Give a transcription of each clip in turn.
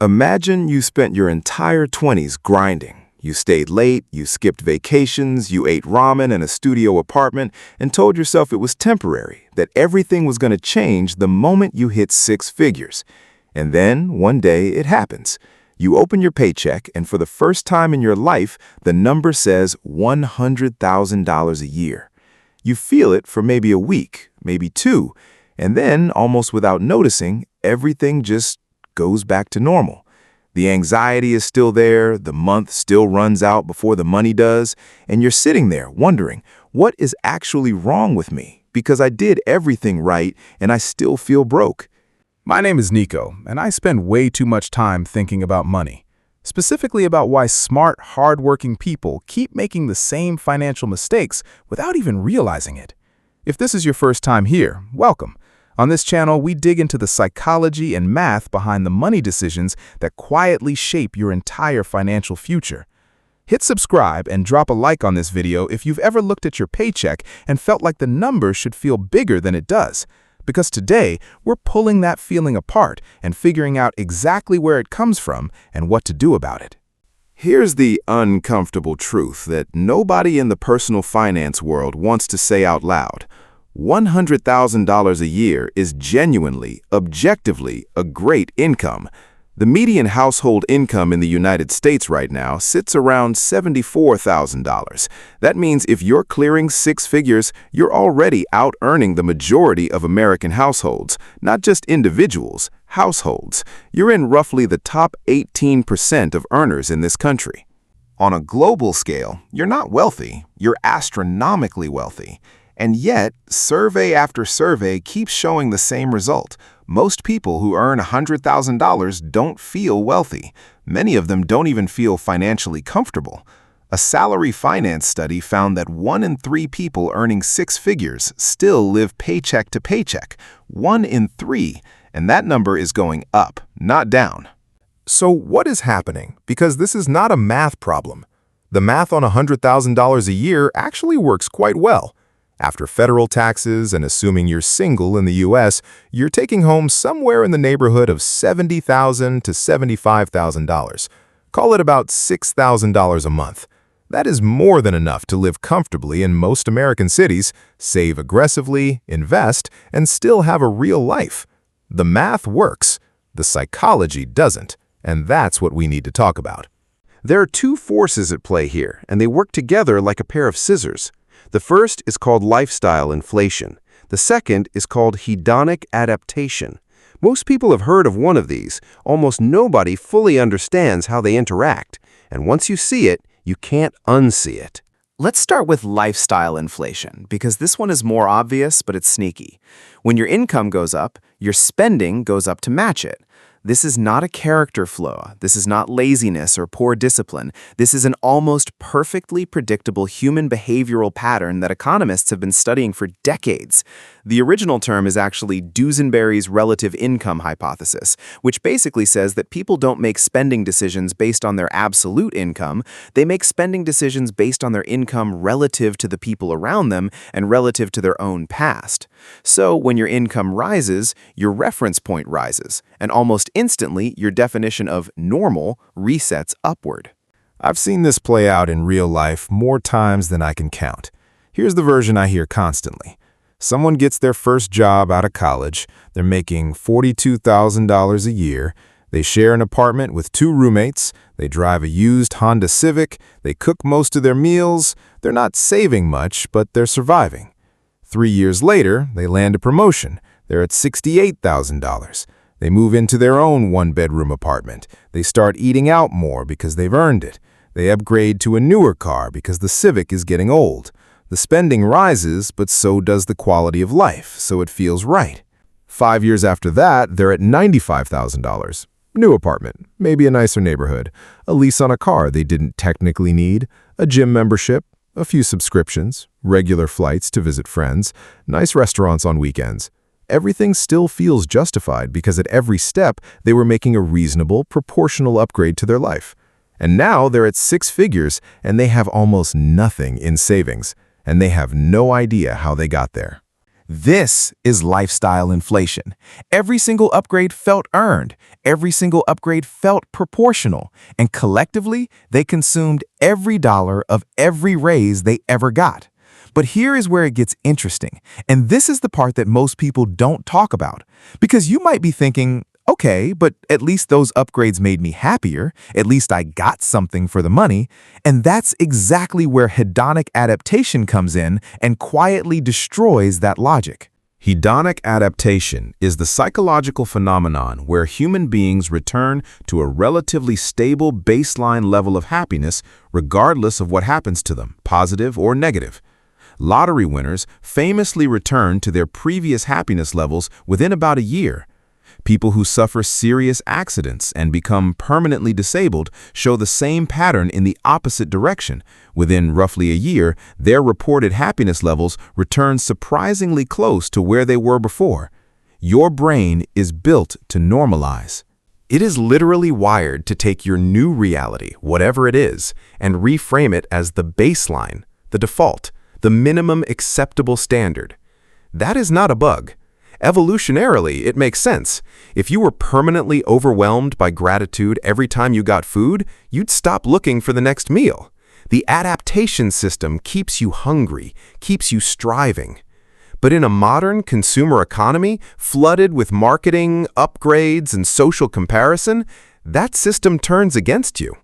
Imagine you spent your entire 20s grinding. You stayed late, you skipped vacations, you ate ramen in a studio apartment, and told yourself it was temporary, that everything was going to change the moment you hit six figures. And then, one day, it happens. You open your paycheck, and for the first time in your life, the number says $100,000 a year. You feel it for maybe a week, maybe two, and then, almost without noticing, everything just goes back to normal. The anxiety is still there, the month still runs out before the money does, and you're sitting there wondering, what is actually wrong with me? Because I did everything right, and I still feel broke. My name is Nico, and I spend way too much time thinking about money, specifically about why smart, hard-working people keep making the same financial mistakes without even realizing it. If this is your first time here, welcome. On this channel, we dig into the psychology and math behind the money decisions that quietly shape your entire financial future. Hit subscribe and drop a like on this video if you've ever looked at your paycheck and felt like the number should feel bigger than it does. Because today, we're pulling that feeling apart and figuring out exactly where it comes from and what to do about it. Here's the uncomfortable truth that nobody in the personal finance world wants to say out loud. $100,000 a year is genuinely, objectively, a great income. The median household income in the United States right now sits around $74,000. That means if you're clearing six figures, you're already out-earning the majority of American households, not just individuals, households. You're in roughly the top 18% of earners in this country. On a global scale, you're not wealthy, you're astronomically wealthy. And yet, survey after survey keeps showing the same result. Most people who earn $100,000 don't feel wealthy. Many of them don't even feel financially comfortable. A salary finance study found that 1 in 3 people earning six figures still live paycheck to paycheck. 1 in 3, and that number is going up, not down. So what is happening? Because this is not a math problem. The math on $100,000 a year actually works quite well. After federal taxes and assuming you're single in the U.S., you're taking home somewhere in the neighborhood of $70,000 to $75,000. Call it about $6,000 a month. That is more than enough to live comfortably in most American cities, save aggressively, invest, and still have a real life. The math works. The psychology doesn't, and that's what we need to talk about. There are two forces at play here, and they work together like a pair of scissors. The first is called lifestyle inflation. The second is called hedonic adaptation. Most people have heard of one of these. Almost nobody fully understands how they interact. And once you see it, you can't unsee it. Let's start with lifestyle inflation, because this one is more obvious, but it's sneaky. When your income goes up, your spending goes up to match it. This is not a character flaw. This is not laziness or poor discipline. This is an almost perfectly predictable human behavioral pattern that economists have been studying for decades. The original term is actually Duesenberry's relative income hypothesis, which basically says that people don't make spending decisions based on their absolute income. They make spending decisions based on their income relative to the people around them and relative to their own past. So when your income rises, your reference point rises, and almost instantly, your definition of normal resets upward. I've seen this play out in real life more times than I can count. Here's the version I hear constantly. Someone gets their first job out of college. They're making $42,000 a year. They share an apartment with 2 roommates. They drive a used Honda Civic. They cook most of their meals. They're not saving much, but they're surviving. 3 years later, they land a promotion. They're at $68,000. They move into their own one-bedroom apartment. They start eating out more because they've earned it. They upgrade to a newer car because the Civic is getting old. The spending rises, but so does the quality of life, so it feels right. 5 years after that, they're at $95,000. New apartment, maybe a nicer neighborhood, a lease on a car they didn't technically need, a gym membership, a few subscriptions, regular flights to visit friends, nice restaurants on weekends. Everything still feels justified because at every step they were making a reasonable, proportional upgrade to their life. And now they're at 6 figures and they have almost nothing in savings, and they have no idea how they got there. This is lifestyle inflation. Every single upgrade felt earned. Every single upgrade felt proportional. And collectively, they consumed every dollar of every raise they ever got. But here is where it gets interesting. And this is the part that most people don't talk about. Because you might be thinking, okay, but at least those upgrades made me happier. At least I got something for the money. And that's exactly where hedonic adaptation comes in and quietly destroys that logic. Hedonic adaptation is the psychological phenomenon where human beings return to a relatively stable baseline level of happiness regardless of what happens to them, positive or negative. Lottery winners famously return to their previous happiness levels within about a year. People who suffer serious accidents and become permanently disabled show the same pattern in the opposite direction. Within roughly a year, their reported happiness levels return surprisingly close to where they were before. Your brain is built to normalize. It is literally wired to take your new reality, whatever it is, and reframe it as the baseline, the default, the minimum acceptable standard. That is not a bug. Evolutionarily, it makes sense. If you were permanently overwhelmed by gratitude every time you got food, you'd stop looking for the next meal. The adaptation system keeps you hungry, keeps you striving. But in a modern consumer economy, flooded with marketing, upgrades, and social comparison, that system turns against you.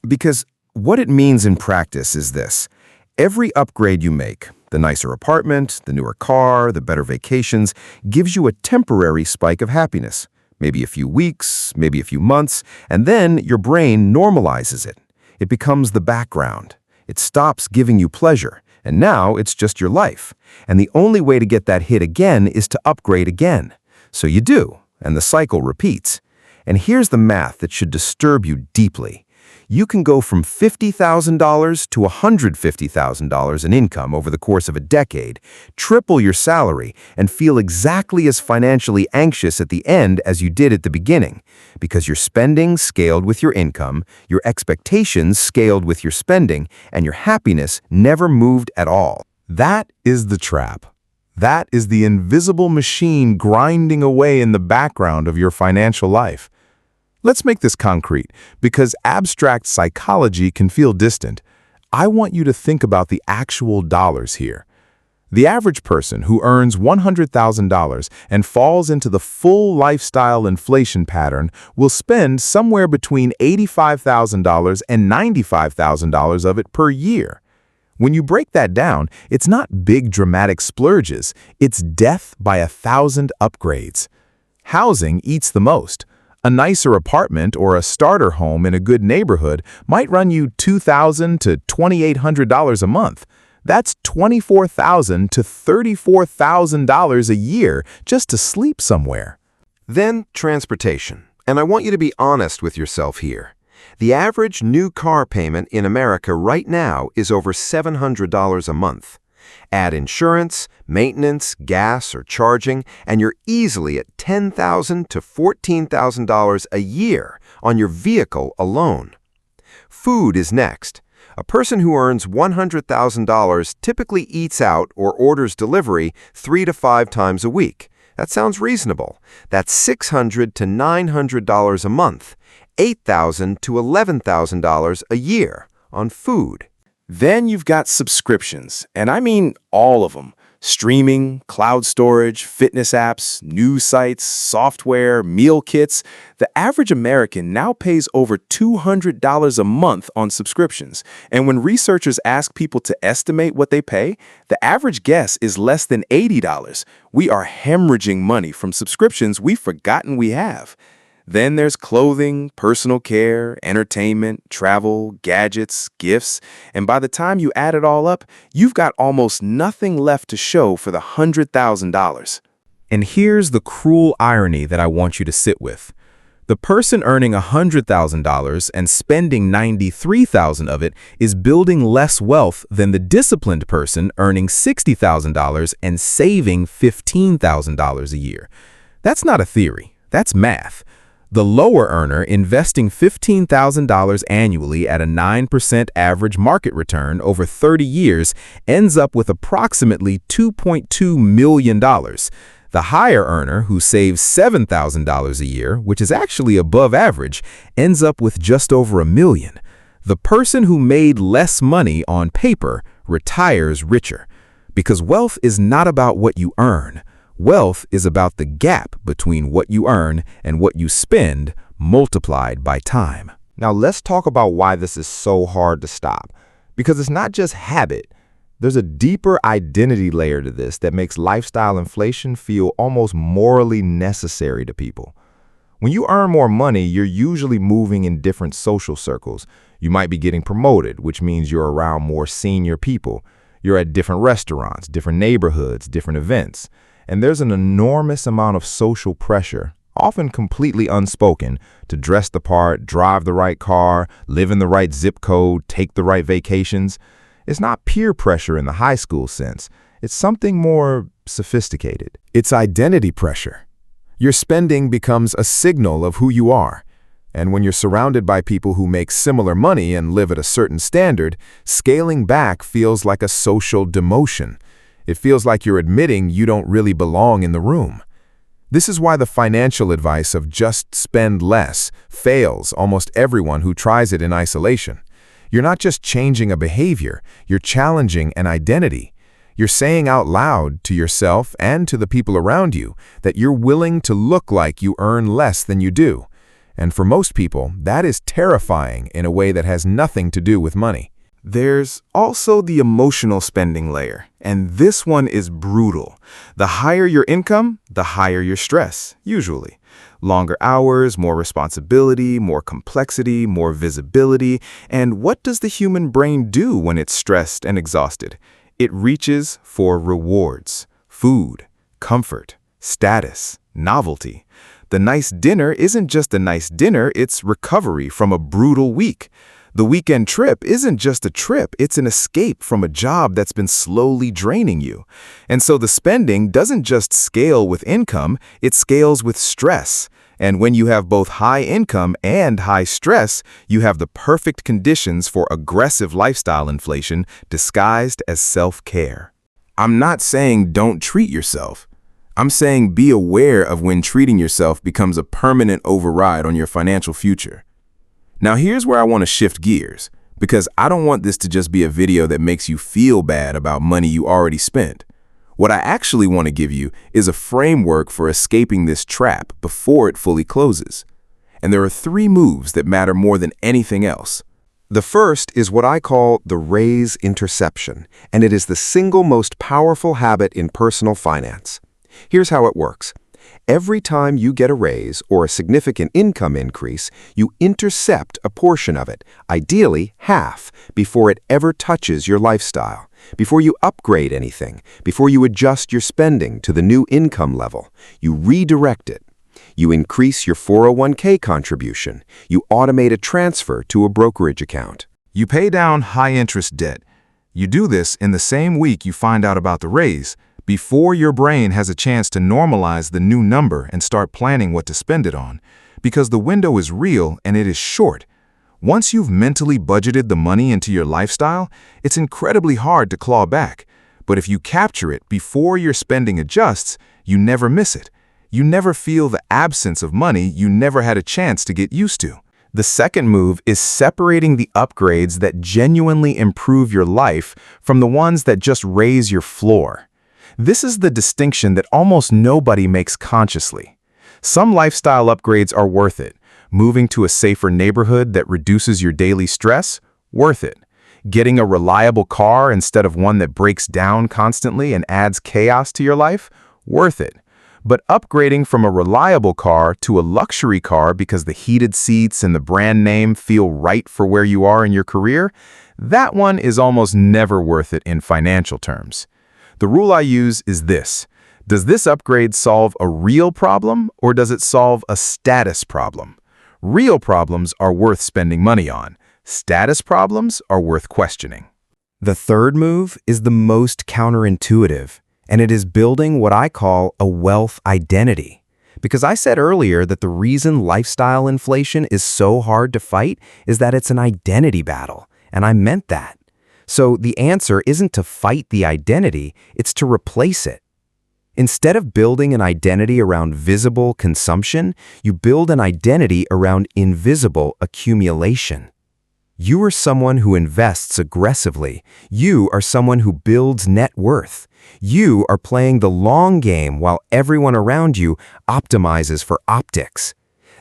Because what it means in practice is this. Every upgrade you make, the nicer apartment, the newer car, the better vacations, gives you a temporary spike of happiness. Maybe a few weeks, maybe a few months, and then your brain normalizes it. It becomes the background. It stops giving you pleasure, and now it's just your life. And the only way to get that hit again is to upgrade again. So you do, and the cycle repeats. And here's the math that should disturb you deeply. You can go from $50,000 to $150,000 in income over the course of a decade, triple your salary, and feel exactly as financially anxious at the end as you did at the beginning, because your spending scaled with your income, your expectations scaled with your spending, and your happiness never moved at all. That is the trap. That is the invisible machine grinding away in the background of your financial life. Let's make this concrete, because abstract psychology can feel distant. I want you to think about the actual dollars here. The average person who earns $100,000 and falls into the full lifestyle inflation pattern will spend somewhere between $85,000 and $95,000 of it per year. When you break that down, it's not big dramatic splurges, it's death by 1,000 upgrades. Housing eats the most. A nicer apartment or a starter home in a good neighborhood might run you $2,000 to $2,800 a month. That's $24,000 to $34,000 a year just to sleep somewhere. Then transportation. And I want you to be honest with yourself here. The average new car payment in America right now is over $700 a month. Add insurance, maintenance, gas, or charging, and you're easily at $10,000 to $14,000 a year on your vehicle alone. Food is next. A person who earns $100,000 typically eats out or orders delivery 3 to 5 times a week. That sounds reasonable. That's $600 to $900 a month, $8,000 to $11,000 a year on food. Then you've got subscriptions, and I mean all of them. Streaming, cloud storage, fitness apps, news sites, software, meal kits. The average American now pays over $200 a month on subscriptions. And when researchers ask people to estimate what they pay, the average guess is less than $80. We are hemorrhaging money from subscriptions we've forgotten we have. Then there's clothing, personal care, entertainment, travel, gadgets, gifts, and by the time you add it all up, you've got almost nothing left to show for the $100,000. And here's the cruel irony that I want you to sit with. The person earning $100,000 and spending $93,000 of it is building less wealth than the disciplined person earning $60,000 and saving $15,000 a year. That's not a theory, that's math. The lower earner investing $15,000 annually at a 9% average market return over 30 years ends up with approximately $2.2 million. The higher earner, who saves $7,000 a year, which is actually above average, ends up with just over $1 million. The person who made less money on paper retires richer. Because wealth is not about what you earn. Wealth is about the gap between what you earn and what you spend multiplied by time. Now let's talk about why this is so hard to stop. Because it's not just habit. There's a deeper identity layer to this that makes lifestyle inflation feel almost morally necessary to people. When you earn more money, you're usually moving in different social circles. You might be getting promoted, which means you're around more senior people. You're at different restaurants, different neighborhoods, different events. And there's an enormous amount of social pressure, often completely unspoken, to dress the part, drive the right car, live in the right zip code, take the right vacations. It's not peer pressure in the high school sense. It's something more sophisticated. It's identity pressure. Your spending becomes a signal of who you are. And when you're surrounded by people who make similar money and live at a certain standard, scaling back feels like a social demotion. It feels like you're admitting you don't really belong in the room. This is why the financial advice of just spend less fails almost everyone who tries it in isolation. You're not just changing a behavior, you're challenging an identity. You're saying out loud to yourself and to the people around you that you're willing to look like you earn less than you do. And for most people, that is terrifying in a way that has nothing to do with money. There's also the emotional spending layer, and this one is brutal. The higher your income, the higher your stress, usually. Longer hours, more responsibility, more complexity, more visibility. And what does the human brain do when it's stressed and exhausted? It reaches for rewards, food, comfort, status, novelty. The nice dinner isn't just a nice dinner, it's recovery from a brutal week. The weekend trip isn't just a trip, it's an escape from a job that's been slowly draining you. And so the spending doesn't just scale with income, it scales with stress. And when you have both high income and high stress, you have the perfect conditions for aggressive lifestyle inflation disguised as self-care. I'm not saying don't treat yourself. I'm saying be aware of when treating yourself becomes a permanent override on your financial future. Now here's where I want to shift gears, because I don't want this to just be a video that makes you feel bad about money you already spent. What I actually want to give you is a framework for escaping this trap before it fully closes. And there are 3 moves that matter more than anything else. The first is what I call the raise interception, and it is the single most powerful habit in personal finance. Here's how it works. Every time you get a raise or a significant income increase, you intercept a portion of it, ideally half, before it ever touches your lifestyle, before you upgrade anything, before you adjust your spending to the new income level. You redirect it. You increase your 401k contribution. You automate a transfer to a brokerage account. You pay down high-interest debt. You do this in the same week you find out about the raise, before your brain has a chance to normalize the new number and start planning what to spend it on, because the window is real and it is short. Once you've mentally budgeted the money into your lifestyle, it's incredibly hard to claw back. But if you capture it before your spending adjusts, you never miss it. You never feel the absence of money you never had a chance to get used to. The second move is separating the upgrades that genuinely improve your life from the ones that just raise your floor. This is the distinction that almost nobody makes consciously. Some lifestyle upgrades are worth it. Moving to a safer neighborhood that reduces your daily stress? Worth it. Getting a reliable car instead of one that breaks down constantly and adds chaos to your life? Worth it. But upgrading from a reliable car to a luxury car because the heated seats and the brand name feel right for where you are in your career? That one is almost never worth it in financial terms. The rule I use is this. Does this upgrade solve a real problem, or does it solve a status problem? Real problems are worth spending money on. Status problems are worth questioning. The third move is the most counterintuitive, and it is building what I call a wealth identity. Because I said earlier that the reason lifestyle inflation is so hard to fight is that it's an identity battle, and I meant that. So the answer isn't to fight the identity, it's to replace it. Instead of building an identity around visible consumption, you build an identity around invisible accumulation. You are someone who invests aggressively. You are someone who builds net worth. You are playing the long game while everyone around you optimizes for optics.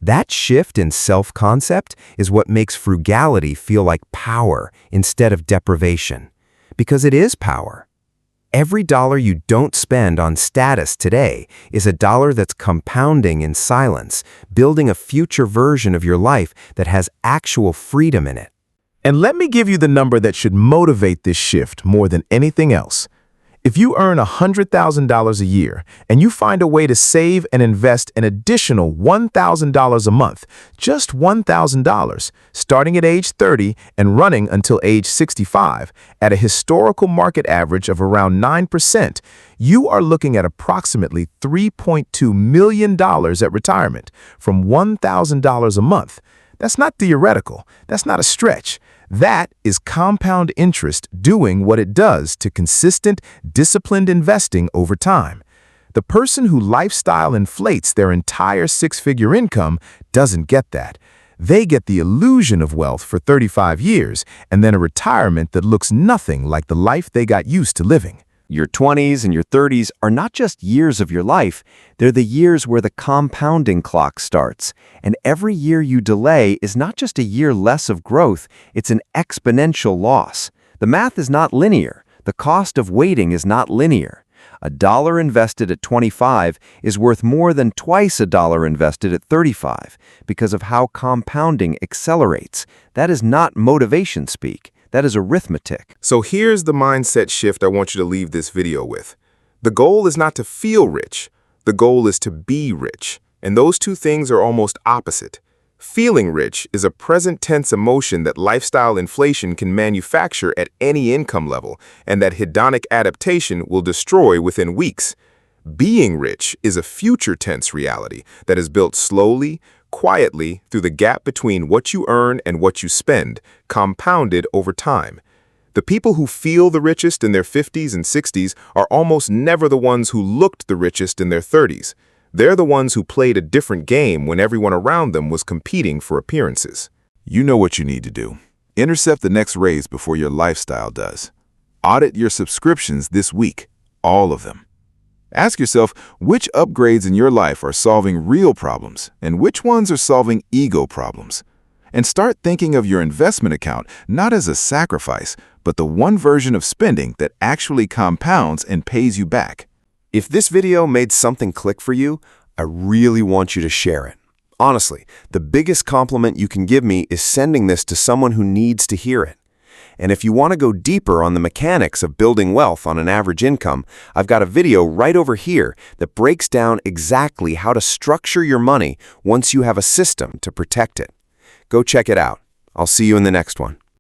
That shift in self-concept is what makes frugality feel like power instead of deprivation. Because it is power. Every dollar you don't spend on status today is a dollar that's compounding in silence, building a future version of your life that has actual freedom in it. And let me give you the number that should motivate this shift more than anything else. If you earn $100,000 a year and you find a way to save and invest an additional $1,000 a month, just $1,000, starting at age 30 and running until age 65, at a historical market average of around 9%, you are looking at approximately $3.2 million at retirement from $1,000 a month. That's not theoretical. That's not a stretch. That is compound interest doing what it does to consistent, disciplined investing over time. The person who lifestyle inflates their entire six-figure income doesn't get that. They get the illusion of wealth for 35 years and then a retirement that looks nothing like the life they got used to living. Your 20s and your 30s are not just years of your life, they're the years where the compounding clock starts. And every year you delay is not just a year less of growth, it's an exponential loss. The math is not linear. The cost of waiting is not linear. $1 invested at 25 is worth more than twice $1 invested at 35 because of how compounding accelerates. That is not motivation speak. That is arithmetic. So here's the mindset shift I want you to leave this video with. The goal is not to feel rich. The goal is to be rich. And those two things are almost opposite. Feeling rich is a present tense emotion that lifestyle inflation can manufacture at any income level and that hedonic adaptation will destroy within weeks. Being rich is a future tense reality that is built slowly, quietly through the gap between what you earn and what you spend, compounded over time. The people who feel the richest in their 50s and 60s are almost never the ones who looked the richest in their 30s. They're the ones who played a different game when everyone around them was competing for appearances. You know what you need to do. Intercept the next raise before your lifestyle does. Audit your subscriptions this week, all of them. Ask yourself which upgrades in your life are solving real problems and which ones are solving ego problems. And start thinking of your investment account not as a sacrifice, but the one version of spending that actually compounds and pays you back. If this video made something click for you, I really want you to share it. Honestly, the biggest compliment you can give me is sending this to someone who needs to hear it. And if you want to go deeper on the mechanics of building wealth on an average income, I've got a video right over here that breaks down exactly how to structure your money once you have a system to protect it. Go check it out. I'll see you in the next one.